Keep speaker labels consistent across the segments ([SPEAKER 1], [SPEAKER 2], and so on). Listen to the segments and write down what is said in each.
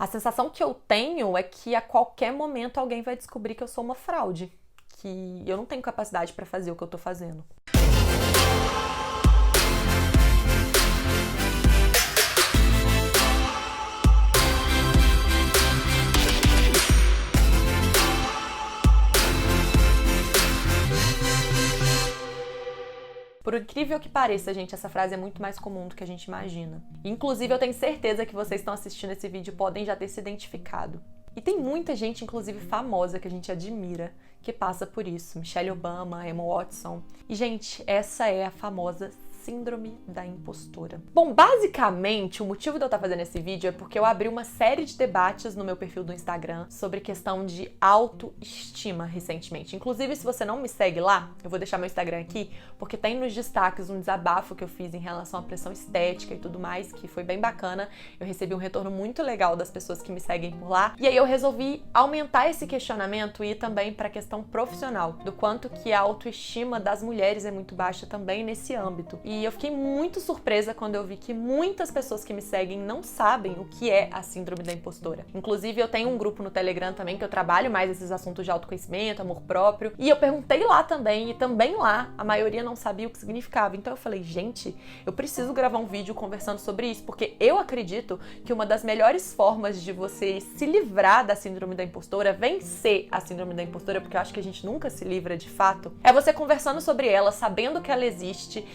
[SPEAKER 1] A sensação que eu tenho é que a qualquer momento alguém vai descobrir que eu sou uma fraude, que eu não tenho capacidade para fazer o que eu tô fazendo. Por incrível que pareça, gente, essa frase é muito mais comum do que a gente imagina. Inclusive, eu tenho certeza que vocês estão assistindo esse vídeo podem já ter se identificado. E tem muita gente, inclusive famosa, que a gente admira, que passa por isso. Michelle Obama, Emma Watson. E, gente, essa é a famosa síndrome da impostora. Bom, basicamente, o motivo de eu estar fazendo esse vídeo é porque eu abri uma série de debates no meu perfil do Instagram sobre questão de autoestima recentemente. Inclusive, se você não me segue lá, eu vou deixar meu Instagram aqui, porque tem nos destaques um desabafo que eu fiz em relação à pressão estética e tudo mais, que foi bem bacana. Eu recebi um retorno muito legal das pessoas que me seguem por lá. E aí eu resolvi aumentar esse questionamento e ir também para a questão profissional, do quanto que a autoestima das mulheres é muito baixa também nesse âmbito. E eu fiquei muito surpresa quando eu vi que muitas pessoas que me seguem não sabem o que é a síndrome da impostora. Inclusive, eu tenho um grupo no Telegram também que eu trabalho mais esses assuntos de autoconhecimento, amor próprio. E eu perguntei lá também, e também lá a maioria não sabia o que significava. Então eu falei, gente, eu preciso gravar um vídeo conversando sobre isso, porque eu acredito que uma das melhores formas de você se livrar da síndrome da impostora, vencer a síndrome da impostora, porque eu acho que a gente nunca se livra de fato, é você conversando sobre ela, sabendo que ela existe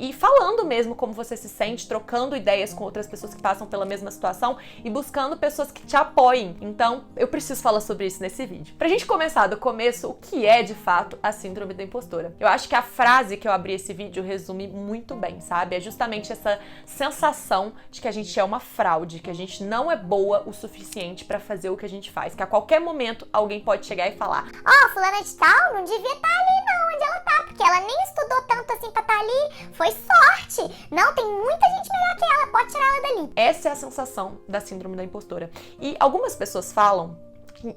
[SPEAKER 1] e falando mesmo como você se sente, trocando ideias com outras pessoas que passam pela mesma situação e buscando pessoas que te apoiem. Então, eu preciso falar sobre isso nesse vídeo. Pra gente começar do começo, o que é de fato a síndrome da impostora? Eu acho que a frase que eu abri esse vídeo resume muito bem, sabe? É justamente essa sensação de que a gente é uma fraude, que a gente não é boa o suficiente pra fazer o que a gente faz, que a qualquer momento alguém pode chegar e falar:
[SPEAKER 2] fulana de tal não devia estar ali não, onde ela tá, porque ela nem estudou tanto assim pra estar ali, foi sorte. Não, tem muita gente melhor que ela, pode tirar ela dali.
[SPEAKER 1] Essa é a sensação da síndrome da impostora. E algumas pessoas falam,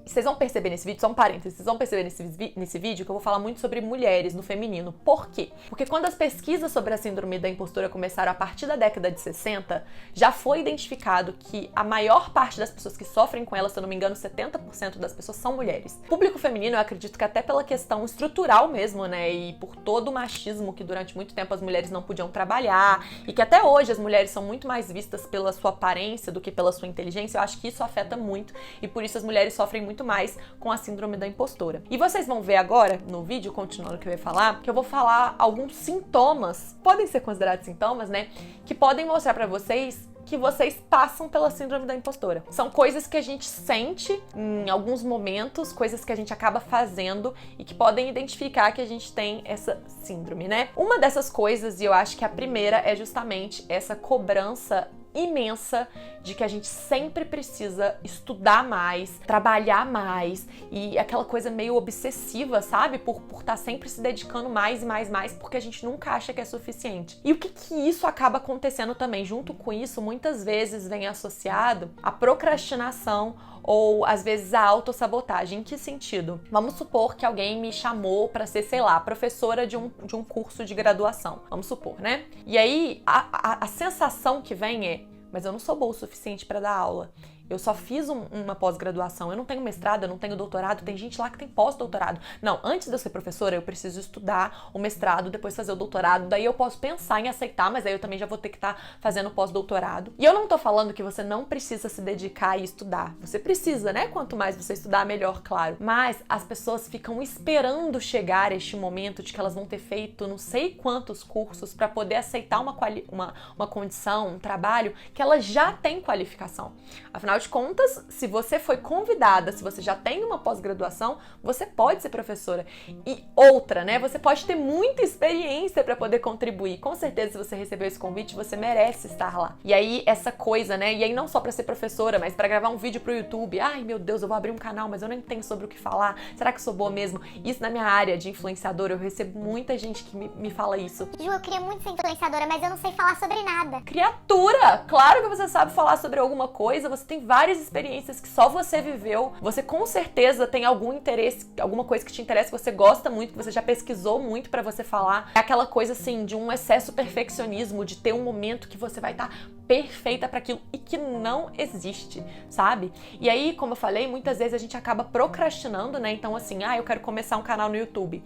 [SPEAKER 1] vocês vão perceber nesse vídeo, só um parênteses, vocês vão perceber nesse vídeo que eu vou falar muito sobre mulheres no feminino. Por quê? Porque quando as pesquisas sobre a síndrome da impostora começaram a partir da década de 60, já foi identificado que a maior parte das pessoas que sofrem com ela, se eu não me engano, 70% das pessoas são mulheres. O público feminino, eu acredito que até pela questão estrutural mesmo, né, e por todo o machismo que durante muito tempo as mulheres não podiam trabalhar, e que até hoje as mulheres são muito mais vistas pela sua aparência do que pela sua inteligência, eu acho que isso afeta muito, e por isso as mulheres sofrem muito mais com a síndrome da impostora. E vocês vão ver agora, no vídeo, continuando o que eu ia falar, que eu vou falar alguns sintomas, podem ser considerados sintomas, né, que podem mostrar pra vocês que vocês passam pela síndrome da impostora. São coisas que a gente sente em alguns momentos, coisas que a gente acaba fazendo e que podem identificar que a gente tem essa síndrome, né? Uma dessas coisas, e eu acho que a primeira, é justamente essa cobrança imensa de que a gente sempre precisa estudar mais, trabalhar mais e aquela coisa meio obsessiva, sabe? Por estar sempre se dedicando mais e mais, porque a gente nunca acha que é suficiente. E o que isso acaba acontecendo também? Junto com isso, muitas vezes vem associado a procrastinação ou às vezes a autossabotagem. Em que sentido? Vamos supor que alguém me chamou para ser, sei lá, professora de um curso de graduação. Vamos supor, né? E aí a sensação que vem é: mas eu não sou boa o suficiente para dar aula. Eu só fiz uma pós-graduação, eu não tenho mestrado, eu não tenho doutorado, tem gente lá que tem pós-doutorado. Não, antes de eu ser professora, eu preciso estudar o mestrado, depois fazer o doutorado, daí eu posso pensar em aceitar, mas aí eu também já vou ter que estar fazendo pós-doutorado. E eu não tô falando que você não precisa se dedicar e estudar. Você precisa, né? Quanto mais você estudar, melhor, claro. Mas as pessoas ficam esperando chegar este momento de que elas vão ter feito não sei quantos cursos para poder aceitar uma condição, um trabalho que elas já têm qualificação. Afinal de contas, se você foi convidada, se você já tem uma pós-graduação, você pode ser professora. E outra, né? Você pode ter muita experiência para poder contribuir. Com certeza, se você recebeu esse convite, você merece estar lá. E aí, essa coisa, né? E aí, não só para ser professora, mas para gravar um vídeo pro YouTube. Ai, meu Deus, eu vou abrir um canal, mas eu nem tenho sobre o que falar. Será que sou boa mesmo? Isso na minha área de influenciadora, eu recebo muita gente que me fala isso.
[SPEAKER 2] Ju, eu queria muito ser influenciadora, mas eu não sei falar sobre nada.
[SPEAKER 1] Criatura! Claro que você sabe falar sobre alguma coisa, você tem várias experiências que só você viveu, você com certeza tem algum interesse, alguma coisa que te interessa, que você gosta muito, que você já pesquisou muito pra você falar. É aquela coisa assim, de um excesso perfeccionismo, de ter um momento que você vai estar perfeita para aquilo e que não existe, sabe? E aí, como eu falei, muitas vezes a gente acaba procrastinando, né? Então assim, eu quero começar um canal no YouTube.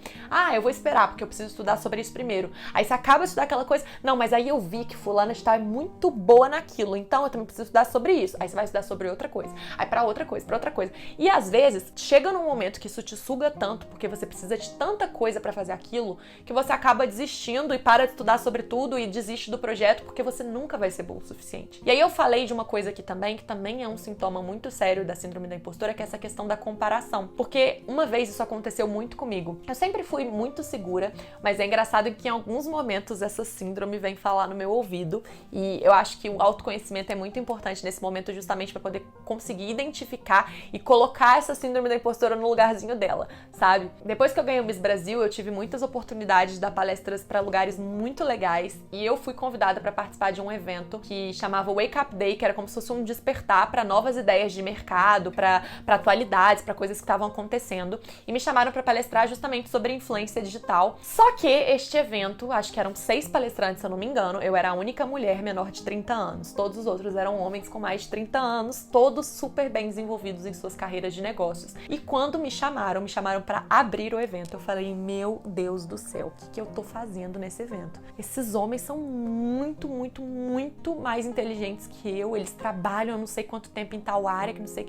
[SPEAKER 1] Eu vou esperar porque eu preciso estudar sobre isso primeiro. Aí você acaba de estudar aquela coisa, não, mas aí eu vi que fulana está muito boa naquilo, então eu também preciso estudar sobre isso. Aí você vai estudar sobre outra coisa, aí pra outra coisa. E às vezes, chega num momento que isso te suga tanto, porque você precisa de tanta coisa pra fazer aquilo, que você acaba desistindo e para de estudar sobre tudo e desiste do projeto, porque você nunca vai ser bom o suficiente. E aí eu falei de uma coisa aqui também, que também é um sintoma muito sério da síndrome da impostora, que é essa questão da comparação. Porque uma vez isso aconteceu muito comigo. Eu sempre fui muito segura, mas é engraçado que em alguns momentos essa síndrome vem falar no meu ouvido, e eu acho que o autoconhecimento é muito importante nesse momento, justamente para poder conseguir identificar e colocar essa síndrome da impostora no lugarzinho dela, sabe? Depois que eu ganhei o Miss Brasil, eu tive muitas oportunidades de dar palestras para lugares muito legais, e eu fui convidada para participar de um evento que chamava Wake Up Day, que era como se fosse um despertar para novas ideias de mercado, para atualidades, para coisas que estavam acontecendo, e me chamaram para palestrar justamente sobre influência digital. Só que este evento, acho que eram 6 palestrantes, se eu não me engano, eu era a única mulher menor de 30 anos. Todos os outros eram homens com mais de 30 anos, todos super bem desenvolvidos em suas carreiras de negócios. E quando me chamaram para abrir o evento, eu falei, meu Deus do céu, o que eu tô fazendo nesse evento? Esses homens são muito mais inteligentes que eu, eles trabalham eu não sei quanto tempo em tal área, que não sei o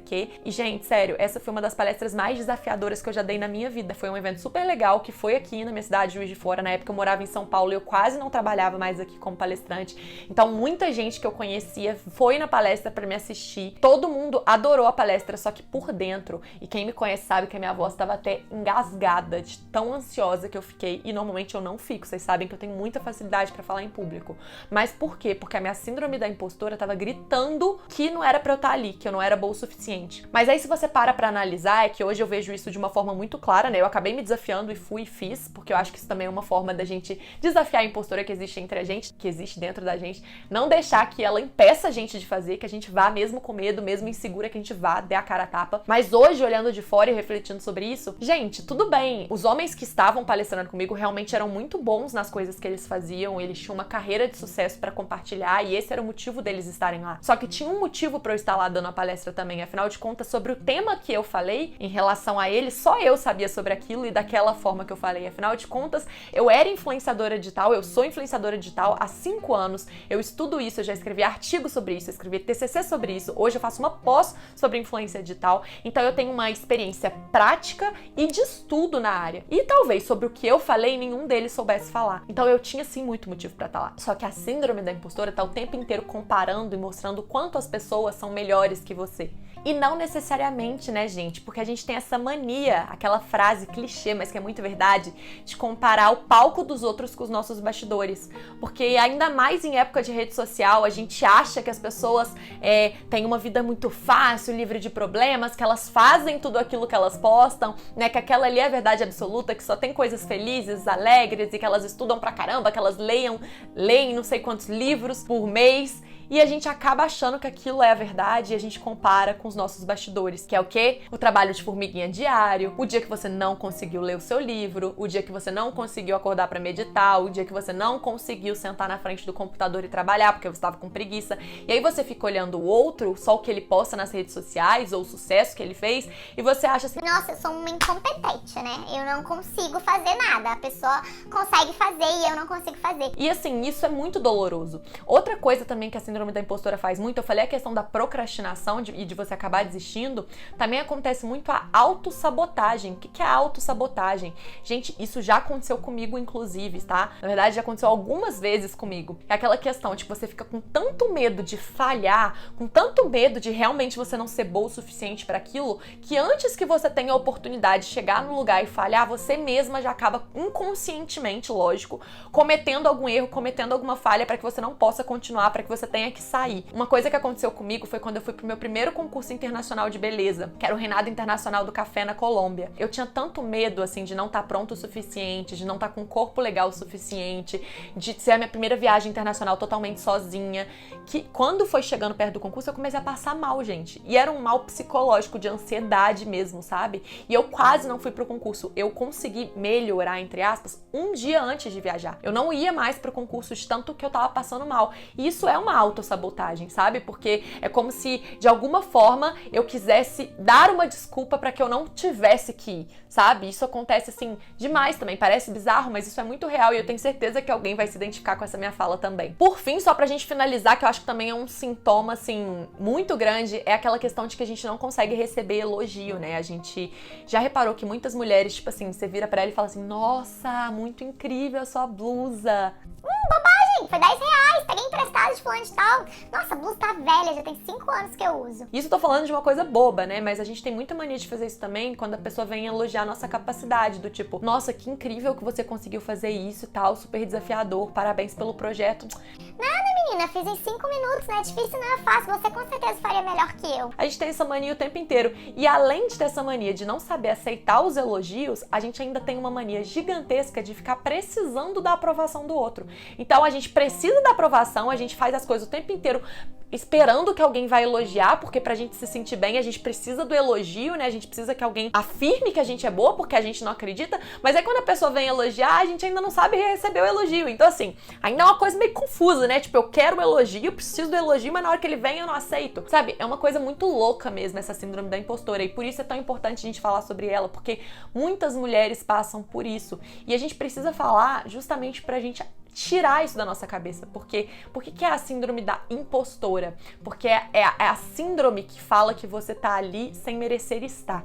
[SPEAKER 1] que. E, gente, sério, essa foi uma das palestras mais desafiadoras que eu já dei na minha vida. Foi um evento super legal, que foi aqui na minha cidade, Juiz de Fora. Na época eu morava em São Paulo e eu quase não trabalhava mais aqui como palestrante. Então, muita gente que eu conhecia foi na palestra pra me assistir. Todo mundo adorou a palestra, só que por dentro, e quem me conhece sabe que a minha voz estava até engasgada de tão ansiosa que eu fiquei. E normalmente eu não fico, vocês sabem que eu tenho muita facilidade pra falar em público. Mas por quê? Porque a minha síndrome da impostora tava gritando que não era pra eu estar ali, que eu não era boa o suficiente. Mas aí se você para pra analisar, é que hoje eu vejo isso de uma forma muito clara, né? Eu acabei me desafiando e fui e fiz, porque eu acho que isso também é uma forma da gente desafiar a impostora que existe entre a gente, que existe dentro da gente, não deixar que ela impeça a gente de fazer, que a gente vá mesmo com medo, mesmo insegura, que a gente vá, dê a cara a tapa. Mas hoje, olhando de fora e refletindo sobre isso, gente, tudo bem. Os homens que estavam palestrando comigo realmente eram muito bons nas coisas que eles faziam, eles tinham uma carreira de sucesso pra compartilhar e esse era o motivo deles estarem lá. Só que tinha um motivo pra eu estar lá dando a palestra também, afinal de contas, sobre o tema que eu falei, em relação a ele, só eu sabia sobre aquilo e daquela forma que eu falei. Afinal de contas, eu era influenciadora digital, eu sou influenciadora digital há 5 anos, eu estudo isso, eu já escrevi artigos sobre isso, eu escrevi TCC sobre isso, hoje eu faço uma pós sobre influência digital, então eu tenho uma experiência prática e de estudo na área. E talvez sobre o que eu falei, nenhum deles soubesse falar. Então eu tinha sim muito motivo pra estar lá. Só que a síndrome da impostora tá o tempo inteiro comparando e mostrando o quanto as pessoas são melhores que você. E não necessariamente, né, gente? Porque a gente tem essa mania, aquela frase clichê, mas que é muito verdade, de comparar o palco dos outros com os nossos bastidores. Porque ainda mais em época de rede social, a gente acha que as pessoas têm uma vida muito fácil, livre de problemas, que elas fazem tudo aquilo que elas postam, né? Que aquela ali é a verdade absoluta, que só tem coisas felizes, alegres, e que elas estudam pra caramba, que elas leem não sei quantos livros por mês. E a gente acaba achando que aquilo é a verdade e a gente compara com os nossos bastidores, que é o quê? O trabalho de formiguinha diário, o dia que você não conseguiu ler o seu livro, o dia que você não conseguiu acordar pra meditar, o dia que você não conseguiu sentar na frente do computador e trabalhar porque você estava com preguiça. E aí você fica olhando o outro, só o que ele posta nas redes sociais ou o sucesso que ele fez, e você acha assim,
[SPEAKER 2] nossa, eu sou uma incompetente, né? Eu não consigo fazer nada. A pessoa consegue fazer e eu não consigo fazer.
[SPEAKER 1] E assim, isso é muito doloroso. Outra coisa também que a síndrome da impostora faz muito, eu falei a questão da procrastinação e de você acabar desistindo, também acontece muito a autossabotagem. O que é a autossabotagem? Gente, isso já aconteceu comigo, inclusive, tá? Na verdade, já aconteceu algumas vezes comigo. É aquela questão de que você fica com tanto medo de falhar, com tanto medo de realmente você não ser boa o suficiente para aquilo, que antes que você tenha a oportunidade de chegar no lugar e falhar, você mesma já acaba inconscientemente, lógico, cometendo algum erro, cometendo alguma falha para que você não possa continuar, para que você tenha tenha que sair. Uma coisa que aconteceu comigo foi quando eu fui pro meu primeiro concurso internacional de beleza, que era o Reinado Internacional do Café na Colômbia. Eu tinha tanto medo, assim, de não estar pronto o suficiente, de não estar com um corpo legal o suficiente, de ser a minha primeira viagem internacional totalmente sozinha, que quando foi chegando perto do concurso eu comecei a passar mal, gente. E era um mal psicológico, de ansiedade mesmo, sabe? E eu quase não fui pro concurso. Eu consegui melhorar, entre aspas, um dia antes de viajar. Eu não ia mais pro concurso de tanto que eu tava passando mal. E isso é uma autossabotagem, sabe? Porque é como se, de alguma forma, eu quisesse dar uma desculpa pra que eu não tivesse que ir, sabe? Isso acontece, assim, demais também. Parece bizarro, mas isso é muito real e eu tenho certeza que alguém vai se identificar com essa minha fala também. Por fim, só pra gente finalizar, que eu acho que também é um sintoma, assim, muito grande, é aquela questão de que a gente não consegue receber elogio, né? A gente já reparou que muitas mulheres, tipo assim, você vira pra ela e fala assim, nossa, muito incrível a sua blusa.
[SPEAKER 2] Bobagem, foi 10 reais, peguei emprestado de fulano de tal. Nossa, a blusa tá velha, já tem 5 anos que eu uso.
[SPEAKER 1] Isso eu tô falando de uma coisa boba, né? Mas a gente tem muita mania de fazer isso também quando a pessoa vem elogiar a nossa capacidade, do tipo, nossa, que incrível que você conseguiu fazer isso e tal, super desafiador, parabéns pelo projeto.
[SPEAKER 2] Menina, fiz em 5 minutos, não é difícil, não é fácil, você com certeza faria melhor que eu.
[SPEAKER 1] A gente tem essa mania o tempo inteiro. E além de ter essa mania de não saber aceitar os elogios, a gente ainda tem uma mania gigantesca de ficar precisando da aprovação do outro. Então a gente precisa da aprovação, a gente faz as coisas o tempo inteiro esperando que alguém vai elogiar, porque pra gente se sentir bem, a gente precisa do elogio, né? A gente precisa que alguém afirme que a gente é boa, porque a gente não acredita. Mas aí quando a pessoa vem elogiar, a gente ainda não sabe receber o elogio. Então assim, ainda é uma coisa meio confusa, né? Tipo, eu quero o elogio, eu preciso do elogio, mas na hora que ele vem eu não aceito. Sabe? É uma coisa muito louca mesmo essa síndrome da impostora. E por isso é tão importante a gente falar sobre ela, porque muitas mulheres passam por isso. E a gente precisa falar justamente pra gente tirar isso da nossa cabeça. Por que é a síndrome da impostora? Porque é a síndrome que fala que você tá ali sem merecer estar.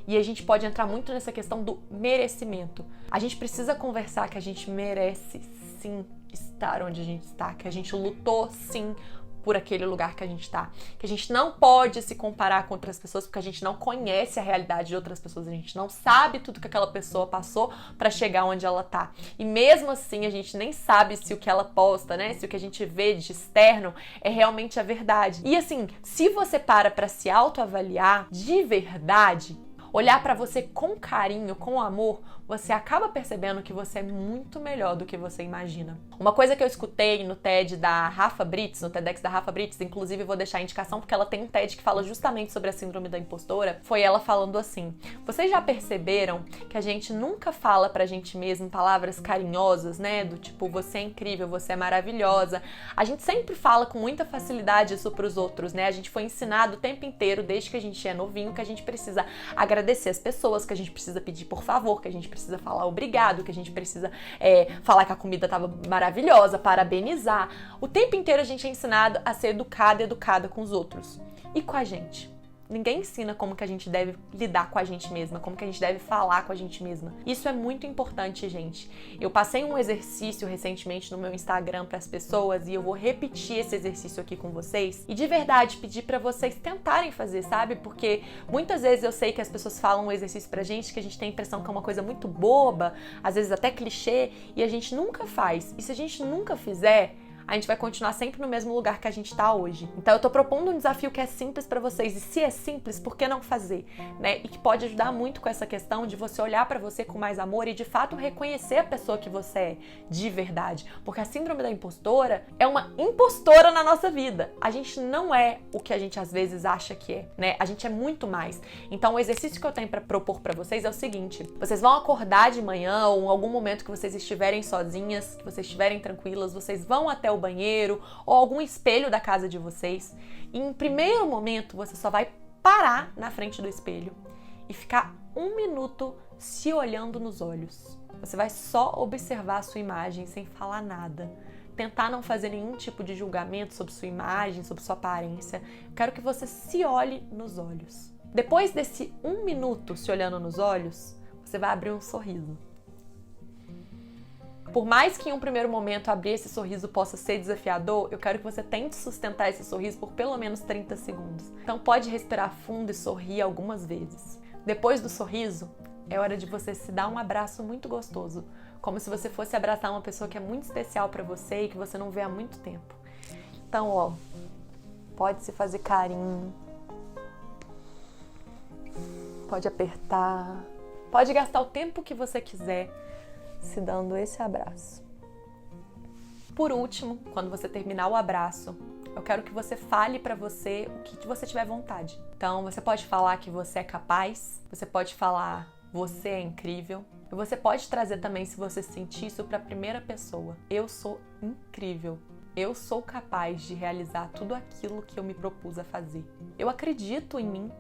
[SPEAKER 1] E a gente pode entrar muito nessa questão do merecimento. A gente precisa conversar que a gente merece sim estar onde a gente está, que a gente lutou sim por aquele lugar que a gente tá, que a gente não pode se comparar com outras pessoas porque a gente não conhece a realidade de outras pessoas, a gente não sabe tudo que aquela pessoa passou pra chegar onde ela tá. E mesmo assim, a gente nem sabe se o que ela posta, né, se o que a gente vê de externo é realmente a verdade. E assim, se você pra se autoavaliar de verdade, olhar pra você com carinho, com amor, você acaba percebendo que você é muito melhor do que você imagina. Uma coisa que eu escutei no TED da Rafa Brits, no TEDx da Rafa Brits, inclusive vou deixar a indicação porque ela tem um TED que fala justamente sobre a síndrome da impostora, foi ela falando assim: vocês já perceberam que a gente nunca fala pra gente mesmo palavras carinhosas, né? Do tipo, você é incrível, você é maravilhosa. A gente sempre fala com muita facilidade isso pros outros, né? A gente foi ensinado o tempo inteiro, desde que a gente é novinho, que a gente precisa agradecer as pessoas, que a gente precisa pedir por favor, que a gente precisa falar obrigado, que a gente precisa falar que a comida estava maravilhosa, parabenizar. O tempo inteiro a gente é ensinado a ser educada e educada com os outros. E com a gente? Ninguém ensina como que a gente deve lidar com a gente mesma, como que a gente deve falar com a gente mesma. Isso é muito importante, gente. Eu passei um exercício recentemente no meu Instagram para as pessoas e eu vou repetir esse exercício aqui com vocês e de verdade pedir para vocês tentarem fazer, sabe? Porque muitas vezes eu sei que as pessoas falam um exercício pra gente que a gente tem a impressão que é uma coisa muito boba, às vezes até clichê, e a gente nunca faz. E se a gente nunca fizer, a gente vai continuar sempre no mesmo lugar que a gente tá hoje. Então eu tô propondo um desafio que é simples pra vocês, e se é simples, por que não fazer, né? E que pode ajudar muito com essa questão de você olhar pra você com mais amor e de fato reconhecer a pessoa que você é, de verdade. Porque a síndrome da impostora é uma impostora na nossa vida. A gente não é o que a gente às vezes acha que é, né? A gente é muito mais. Então o exercício que eu tenho pra propor pra vocês é o seguinte: vocês vão acordar de manhã ou em algum momento que vocês estiverem sozinhas, que vocês estiverem tranquilas, vocês vão até o banheiro ou algum espelho da casa de vocês e em primeiro momento você só vai parar na frente do espelho e ficar 1 minuto se olhando nos olhos. Você vai só observar a sua imagem sem falar nada. Tentar não fazer nenhum tipo de julgamento sobre sua imagem, sobre sua aparência. Eu quero que você se olhe nos olhos. Depois desse 1 minuto se olhando nos olhos, você vai abrir um sorriso. Por mais que em um primeiro momento abrir esse sorriso possa ser desafiador, eu quero que você tente sustentar esse sorriso por pelo menos 30 segundos. Então pode respirar fundo e sorrir algumas vezes. Depois do sorriso, é hora de você se dar um abraço muito gostoso, como se você fosse abraçar uma pessoa que é muito especial para você e que você não vê há muito tempo. Então, ó, pode se fazer carinho, pode apertar, pode gastar o tempo que você quiser se dando esse abraço. Por último, quando você terminar o abraço, eu quero que você fale pra você o que você tiver vontade. Então, você pode falar que você é capaz, você pode falar você é incrível, e você pode trazer também, se você sentir isso, pra primeira pessoa. Eu sou incrível. Eu sou capaz de realizar tudo aquilo que eu me propus a fazer. Eu acredito em mim.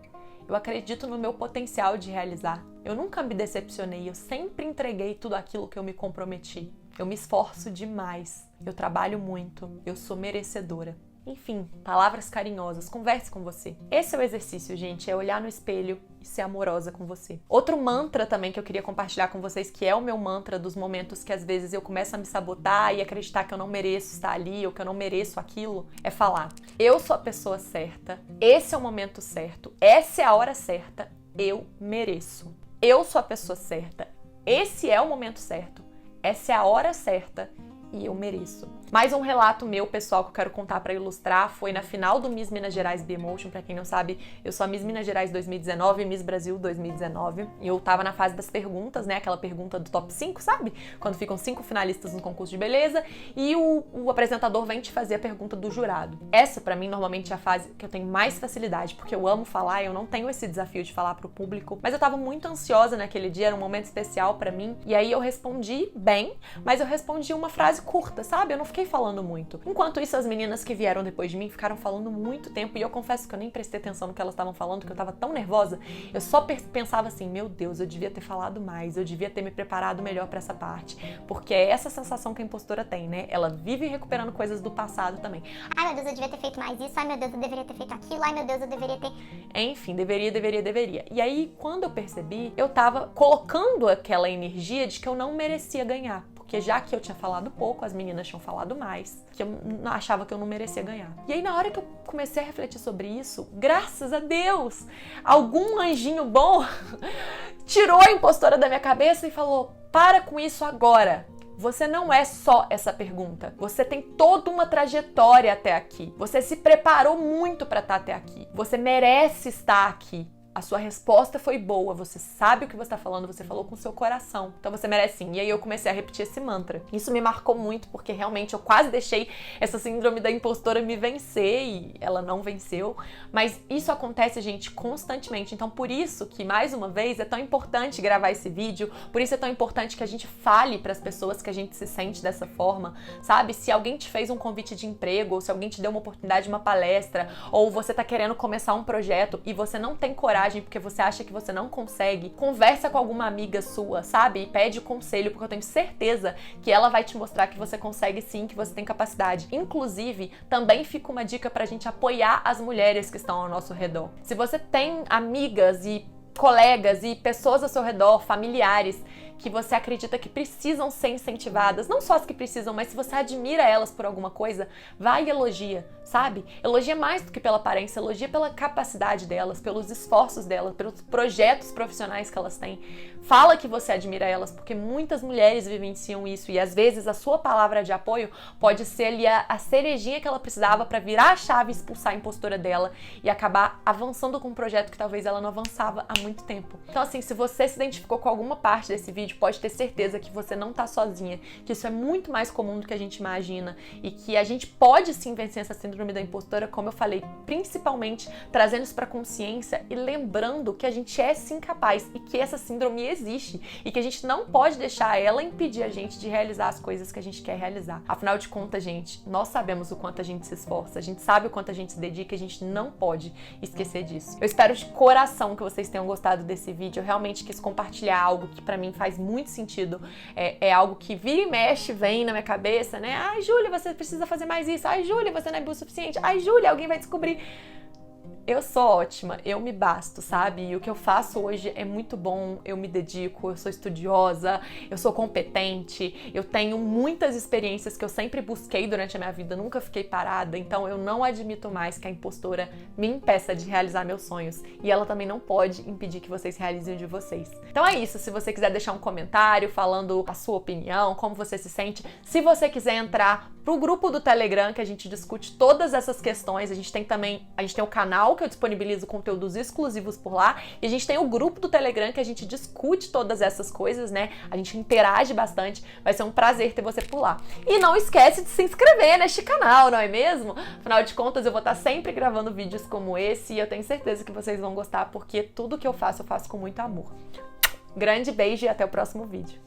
[SPEAKER 1] Eu acredito no meu potencial de realizar. Eu nunca me decepcionei. Eu sempre entreguei tudo aquilo que eu me comprometi. Eu me esforço demais. Eu trabalho muito. Eu sou merecedora. Enfim, palavras carinhosas, converse com você. Esse é o exercício, gente, é olhar no espelho e ser amorosa com você. Outro mantra também que eu queria compartilhar com vocês, que é o meu mantra dos momentos que às vezes eu começo a me sabotar e acreditar que eu não mereço estar ali ou que eu não mereço aquilo, é falar: eu sou a pessoa certa, esse é o momento certo, essa é a hora certa, eu mereço. Eu sou a pessoa certa, esse é o momento certo, essa é a hora certa e eu mereço. Mais um relato meu, pessoal, que eu quero contar pra ilustrar, foi na final do Miss Minas Gerais B-Emotion. Pra quem não sabe, eu sou a Miss Minas Gerais 2019 e Miss Brasil 2019. E eu tava na fase das perguntas, né? Aquela pergunta do top 5, sabe? Quando ficam 5 finalistas no concurso de beleza e o apresentador vem te fazer a pergunta do jurado. Essa, pra mim, normalmente é a fase que eu tenho mais facilidade, porque eu amo falar, eu não tenho esse desafio de falar pro público. Mas eu tava muito ansiosa naquele dia, era um momento especial pra mim. E aí eu respondi bem, mas eu respondi uma frase curta, sabe? Eu não fiquei falando muito. Enquanto isso, as meninas que vieram depois de mim ficaram falando muito tempo e eu confesso que eu nem prestei atenção no que elas estavam falando, porque eu tava tão nervosa. Eu só pensava assim: meu Deus, eu devia ter falado mais, eu devia ter me preparado melhor pra essa parte. Porque é essa sensação que a impostora tem, né? Ela vive recuperando coisas do passado também.
[SPEAKER 2] Ai, meu Deus, eu devia ter feito mais isso. Ai, meu Deus, eu deveria ter feito aquilo. Ai, meu Deus, eu deveria ter...
[SPEAKER 1] Enfim, deveria. E aí, quando eu percebi, eu tava colocando aquela energia de que eu não merecia ganhar. Porque já que eu tinha falado pouco, as meninas tinham falado mais, que eu achava que eu não merecia ganhar. E aí, na hora que eu comecei a refletir sobre isso, graças a Deus, algum anjinho bom tirou a impostora da minha cabeça e falou: para com isso agora. Você não é só essa pergunta. Você tem toda uma trajetória até aqui. Você se preparou muito para estar até aqui. Você merece estar aqui. A sua resposta foi boa, você sabe o que você está falando, você falou com o seu coração. Então você merece sim. E aí eu comecei a repetir esse mantra. Isso me marcou muito, porque realmente eu quase deixei essa síndrome da impostora me vencer e ela não venceu. Mas isso acontece, gente, constantemente. Então por isso que, mais uma vez, é tão importante gravar esse vídeo, por isso é tão importante que a gente fale para as pessoas que a gente se sente dessa forma, sabe? Se alguém te fez um convite de emprego, ou se alguém te deu uma oportunidade de uma palestra, ou você tá querendo começar um projeto e você não tem coragem porque você acha que você não consegue, conversa com alguma amiga sua, sabe? E pede conselho, porque eu tenho certeza que ela vai te mostrar que você consegue sim, que você tem capacidade. Inclusive, também fica uma dica pra gente apoiar as mulheres que estão ao nosso redor. Se você tem amigas e colegas e pessoas ao seu redor, familiares, que você acredita que precisam ser incentivadas, não só as que precisam, mas se você admira elas por alguma coisa, vai e elogia, sabe? Elogia mais do que pela aparência, elogia pela capacidade delas, pelos esforços delas, pelos projetos profissionais que elas têm. Fala que você admira elas, porque muitas mulheres vivenciam isso e às vezes a sua palavra de apoio pode ser ali a cerejinha que ela precisava para virar a chave e expulsar a impostora dela e acabar avançando com um projeto que talvez ela não avançava há muito tempo. Então assim, se você se identificou com alguma parte desse vídeo, pode ter certeza que você não tá sozinha, que isso é muito mais comum do que a gente imagina e que a gente pode sim vencer essa síndrome da impostora, como eu falei, principalmente trazendo isso pra consciência e lembrando que a gente é sim capaz e que essa síndrome existe e que a gente não pode deixar ela impedir a gente de realizar as coisas que a gente quer realizar. Afinal de contas, gente, nós sabemos o quanto a gente se esforça, a gente sabe o quanto a gente se dedica e a gente não pode esquecer disso. Eu espero de coração que vocês tenham gostado desse vídeo. Eu realmente quis compartilhar algo que pra mim faz muito sentido. É algo que vira e mexe, vem na minha cabeça, né? Ai, Júlia, você precisa fazer mais isso. Ai, Júlia, você não é boa o suficiente. Ai, Júlia, alguém vai descobrir. Eu sou ótima, eu me basto, sabe? E o que eu faço hoje é muito bom, eu me dedico, eu sou estudiosa, eu sou competente, eu tenho muitas experiências que eu sempre busquei durante a minha vida, nunca fiquei parada, então eu não admito mais que a impostora me impeça de realizar meus sonhos. E ela também não pode impedir que vocês realizem o de vocês. Então é isso, se você quiser deixar um comentário falando a sua opinião, como você se sente, se você quiser entrar pro grupo do Telegram, que a gente discute todas essas questões. A gente tem o canal que eu disponibilizo conteúdos exclusivos por lá, e a gente tem o grupo do Telegram que a gente discute todas essas coisas, né? A gente interage bastante. Vai ser um prazer ter você por lá. E não esquece de se inscrever neste canal, não é mesmo? Afinal de contas, eu vou estar sempre gravando vídeos como esse e eu tenho certeza que vocês vão gostar, porque tudo que eu faço com muito amor. Grande beijo e até o próximo vídeo.